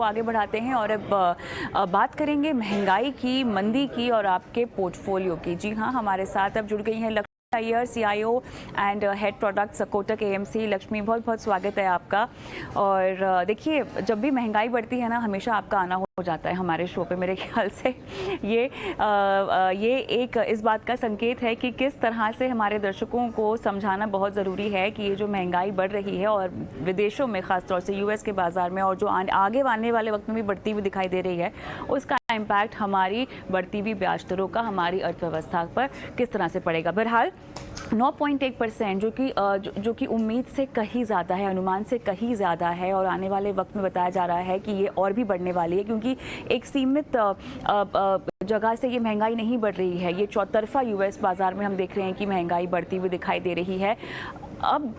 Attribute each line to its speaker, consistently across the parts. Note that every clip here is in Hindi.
Speaker 1: आगे बढ़ाते हैं और अब बात करेंगे महंगाई की, मंदी की और आपके पोर्टफोलियो की। जी हाँ, हमारे साथ अब जुड़ गई हैं Lakshmi Iyer, CIO and head products Kotak AMC। Lakshmi, बहुत बहुत स्वागत है आपका। और देखिए, जब भी महंगाई बढ़ती है ना, हमेशा आपका आना हो जाता है हमारे शो पे। मेरे ख्याल से ये एक इस बात का संकेत है कि किस तरह से हमारे दर्शकों को समझाना बहुत ज़रूरी है कि ये जो महंगाई बढ़ रही है और विदेशों में, ख़ासतौर से US के बाज़ार में, और जो आगे आने वाले वक्त में भी बढ़ती हुई दिखाई दे रही है, उसका इम्पैक्ट हमारी बढ़ती हुई ब्याज दरों का हमारी अर्थव्यवस्था पर किस तरह से पड़ेगा। बहरहाल 9.1% जो कि उम्मीद से कहीं ज़्यादा है, अनुमान से कहीं ज़्यादा है, और आने वाले वक्त में बताया जा रहा है कि ये और भी बढ़ने वाली है, क्योंकि एक सीमित जगह से ये महंगाई नहीं बढ़ रही है। ये चौतरफा US बाज़ार में हम देख रहे हैं कि महंगाई बढ़ती हुई दिखाई दे रही है। अब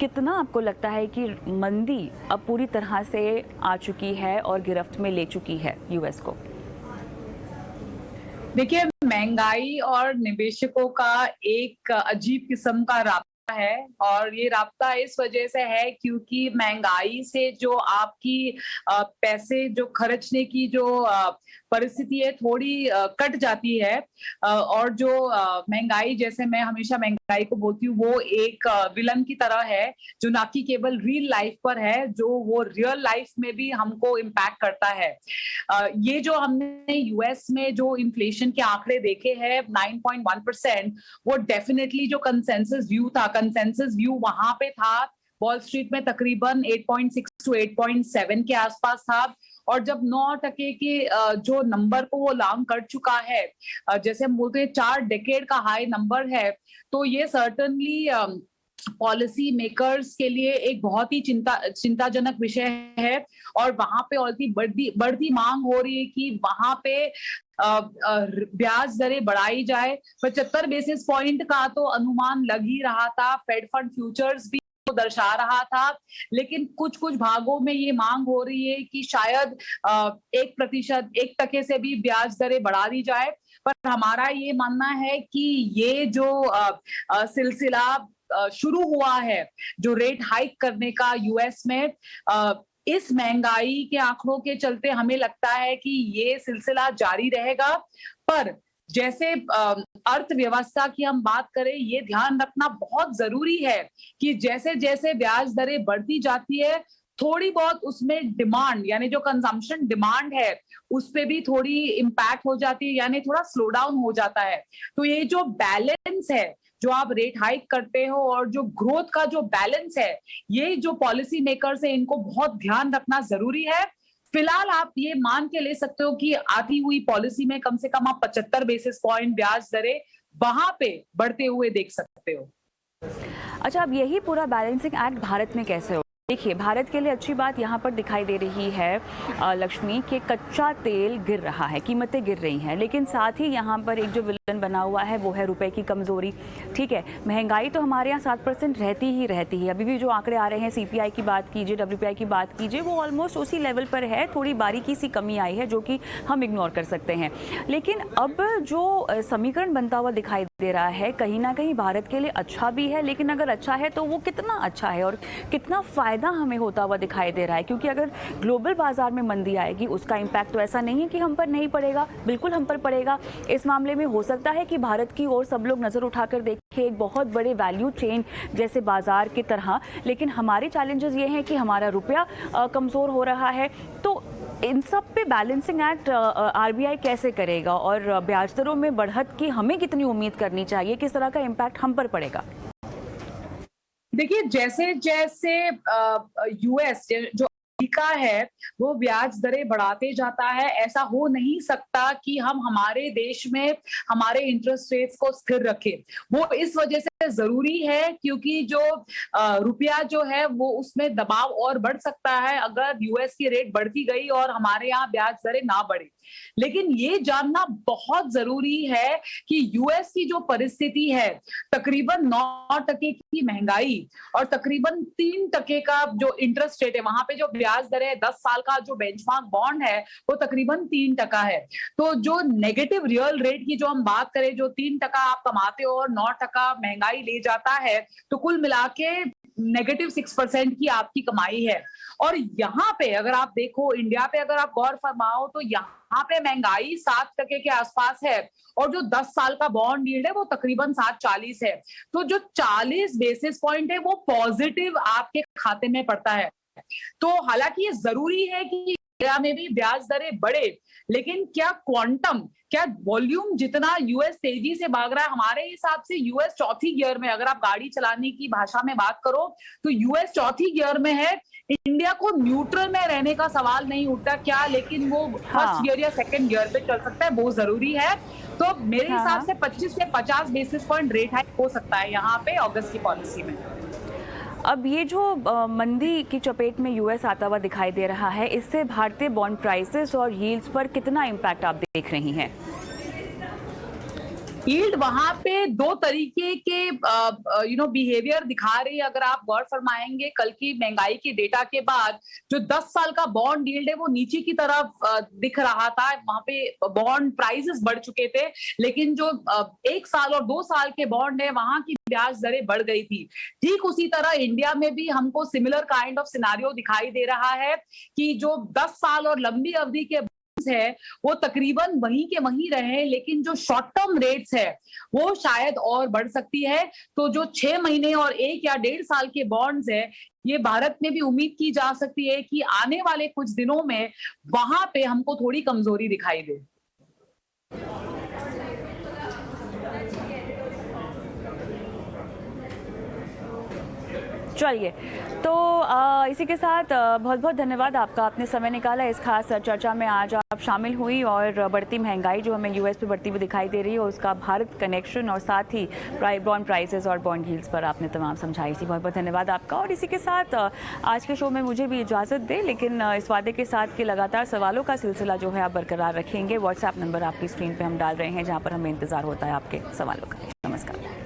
Speaker 1: कितना आपको लगता है कि मंदी अब पूरी तरह से आ चुकी है और गिरफ्त में ले चुकी है US को?
Speaker 2: देखिए, महंगाई और निवेशकों का एक अजीब किस्म का राब्ता है, और ये राब्ता इस वजह से है क्योंकि महंगाई से जो आपकी पैसे जो खर्चने की जो परिस्थिति है, थोड़ी कट जाती है। और जो महंगाई, जैसे मैं हमेशा महंगाई को बोलती हूँ, वो एक विलन की तरह है, जो ना कि केवल रियल लाइफ पर है, जो वो रियल लाइफ में भी हमको इम्पैक्ट करता है। ये जो हमने US में जो इन्फ्लेशन के आंकड़े देखे हैं 9.1%, वो डेफिनेटली जो कंसेंसस व्यू था, कंसेंसस व्यू वहां पे था वॉल स्ट्रीट में तकरीबन 8.6 to 8.7 के आसपास था। और जब 9% के जो नंबर को वो लॉन्ग कर चुका है, जैसे हम बोलते हैं 4 डेकेड का हाई नंबर है, तो ये सर्टनली पॉलिसी मेकर्स के लिए एक बहुत ही चिंताजनक विषय है। और वहां पे ऑलरेडी बढ़ती मांग हो रही है कि वहां पे ब्याज दरें बढ़ाई जाए। 75 बेसिस पॉइंट का तो अनुमान लग ही रहा था, फेड फंड फ्यूचर्स भी तो दर्शा रहा था, लेकिन कुछ कुछ भागों में ये मांग हो रही है कि शायद 1%, 1% से भी ब्याज दरें बढ़ा दी जाए। पर हमारा ये मानना है कि ये जो सिलसिला शुरू हुआ है, जो रेट हाइक करने का US में, इस महंगाई के आंकड़ों के चलते हमें लगता है कि ये सिलसिला जारी रहेगा। पर जैसे अर्थव्यवस्था की हम बात करें, ये ध्यान रखना बहुत जरूरी है कि जैसे जैसे ब्याज दरें बढ़ती जाती है, थोड़ी बहुत उसमें डिमांड, यानी जो कंजम्पशन डिमांड है, उस पे भी थोड़ी इम्पैक्ट हो जाती है, यानी थोड़ा स्लो डाउन हो जाता है। तो ये जो बैलेंस है, जो आप रेट हाइक करते हो और जो ग्रोथ का जो बैलेंस है, ये जो पॉलिसी मेकर्स है, इनको बहुत ध्यान रखना जरूरी है। फिलहाल आप ये मान के ले सकते हो कि आती हुई पॉलिसी में कम से कम आप 75 बेसिस पॉइंट ब्याज दरें वहां पे बढ़ते हुए देख सकते हो।
Speaker 1: अच्छा, अब यही पूरा बैलेंसिंग एक्ट भारत में कैसे हो? देखिए, भारत के लिए अच्छी बात यहाँ पर दिखाई दे रही है लक्ष्मी, कि कच्चा तेल गिर रहा है, कीमतें गिर रही हैं, लेकिन साथ ही यहाँ पर एक जो विलन बना हुआ है वो है रुपए की कमजोरी। ठीक है, महंगाई तो हमारे यहाँ 7% रहती ही रहती है। अभी भी जो आंकड़े आ रहे हैं, CPI की बात कीजिए, WPI की बात कीजिए, वो ऑलमोस्ट उसी लेवल पर है। थोड़ी बारीकी सी कमी आई है जो कि हम इग्नोर कर सकते हैं, लेकिन अब जो समीकरण बनता हुआ दिखाई दे रहा है, कहीं ना कहीं भारत के लिए अच्छा भी है, लेकिन अगर अच्छा है तो वो कितना अच्छा है और कितना फायदा हमें होता हुआ दिखाई दे रहा है। क्योंकि अगर ग्लोबल बाजार में मंदी आएगी, उसका इम्पैक्ट तो ऐसा नहीं है कि हम पर नहीं पड़ेगा, बिल्कुल हम पर पड़ेगा। इस मामले में हो सकता है कि भारत की ओर सब लोग नजर उठाकर देखें, एक बहुत बड़े वैल्यू चेन जैसे बाजार की तरह, लेकिन हमारे चैलेंजेस ये हैं कि हमारा रुपया कमजोर हो रहा है। तो इन सब पे बैलेंसिंग एक्ट RBI कैसे करेगा, और ब्याज दरों में बढ़त की हमें कितनी उम्मीद करनी चाहिए, किस तरह का इम्पैक्ट हम पर पड़ेगा?
Speaker 2: देखिए, जैसे जैसे US जो अमेरिका है, वो ब्याज दरें बढ़ाते जाता है, ऐसा हो नहीं सकता कि हम हमारे देश में हमारे इंटरेस्ट रेट्स को स्थिर रखें। वो इस वजह से जरूरी है क्योंकि जो रुपया जो है, वो उसमें दबाव और बढ़ सकता है अगर US की रेट बढ़ती गई और हमारे यहाँ ब्याज दरें ना बढ़े। लेकिन ये जानना बहुत जरूरी है कि US की जो परिस्थिति है, तकरीबन 9% की महंगाई और तकरीबन 3% का जो इंटरेस्ट रेट है, वहां पे जो ब्याज दर है, 10 साल का जो बेंचमार्क बॉन्ड है, वो तकरीबन 3% है। तो जो नेगेटिव रियल रेट की जो हम बात करें, जो 3% आप कमाते हो और 9% महंगाई ले जाता है, तो कुल मिला के -6% की आपकी कमाई है। और यहाँ पे अगर आप देखो, इंडिया पे अगर आप गौर फरमाओ तो यहाँ पे महंगाई 7% के आसपास है और जो 10 साल का बॉन्ड यील्ड है वो तकरीबन 7.40 है। तो जो 40 बेसिस पॉइंट है वो पॉजिटिव आपके खाते में पड़ता है। तो हालांकि ये जरूरी है कि इंडिया में भी ब्याज दरें बढ़े, लेकिन क्या क्वांटम, क्या वॉल्यूम जितना यूएस तेजी से भाग रहा है, हमारे हिसाब से यूएस चौथी गियर में, अगर आप गाड़ी चलाने की भाषा में बात करो तो यूएस चौथी गियर में है। इंडिया को न्यूट्रल में रहने का सवाल नहीं उठता क्या, लेकिन वो फर्स्ट गियर या सेकंड गियर पे चल सकता है, बहुत जरूरी है। तो मेरे हिसाब से 25 से 50 बेसिस पॉइंट रेट हाइक हो सकता है यहाँ पे अगस्त की पॉलिसी में।
Speaker 1: अब ये जो मंदी की चपेट में यूएस आता हुआ दिखाई दे रहा है, इससे भारतीय बॉन्ड प्राइसेस और यील्ड्स पर कितना इम्पैक्ट आप देख रही हैं?
Speaker 2: यील्ड वहां पे दो तरीके के बिहेवियर दिखा रही है। अगर आप गौर फरमाएंगे, कल की महंगाई के डेटा के बाद जो 10 साल का बॉन्ड यील्ड है वो नीचे की तरफ दिख रहा था। वहां पे बॉन्ड प्राइसेस बढ़ चुके थे, लेकिन जो 1 साल और 2 साल के बॉन्ड है वहां की ब्याज दरें बढ़ गई थी। ठीक उसी तरह इंडिया में भी हमको सिमिलर काइंड ऑफ सिनेरियो दिखाई दे रहा है कि जो 10 साल और लंबी अवधि के है वो तकरीबन वहीं के वहीं रहे, लेकिन जो शॉर्ट टर्म रेट्स है वो शायद और बढ़ सकती है। तो जो 6 महीने और 1 या 1.5 साल के बॉन्ड्स है, ये भारत में भी उम्मीद की जा सकती है कि आने वाले कुछ दिनों में वहां पे हमको थोड़ी कमजोरी दिखाई दे।
Speaker 1: चलिए, तो इसी के साथ बहुत बहुत धन्यवाद आपका, आपने समय निकाला इस खास चर्चा में आज आप शामिल हुई और बढ़ती महंगाई जो हमें यूएस पे बढ़ती हुई दिखाई दे रही है उसका भारत कनेक्शन और साथ ही बॉन्ड प्राइसेस और बॉन्ड यील्ड्स पर आपने तमाम समझाई थी। बहुत बहुत धन्यवाद आपका। और इसी के साथ आज के शो में मुझे भी इजाज़त दें, लेकिन इस वादे के साथ कि लगातार सवालों का सिलसिला जो है आप बरकरार रखेंगे। व्हाट्सएप नंबर आपकी स्क्रीन पर हम डाल रहे हैं जहाँ पर हमें इंतज़ार होता है आपके सवालों का। नमस्कार।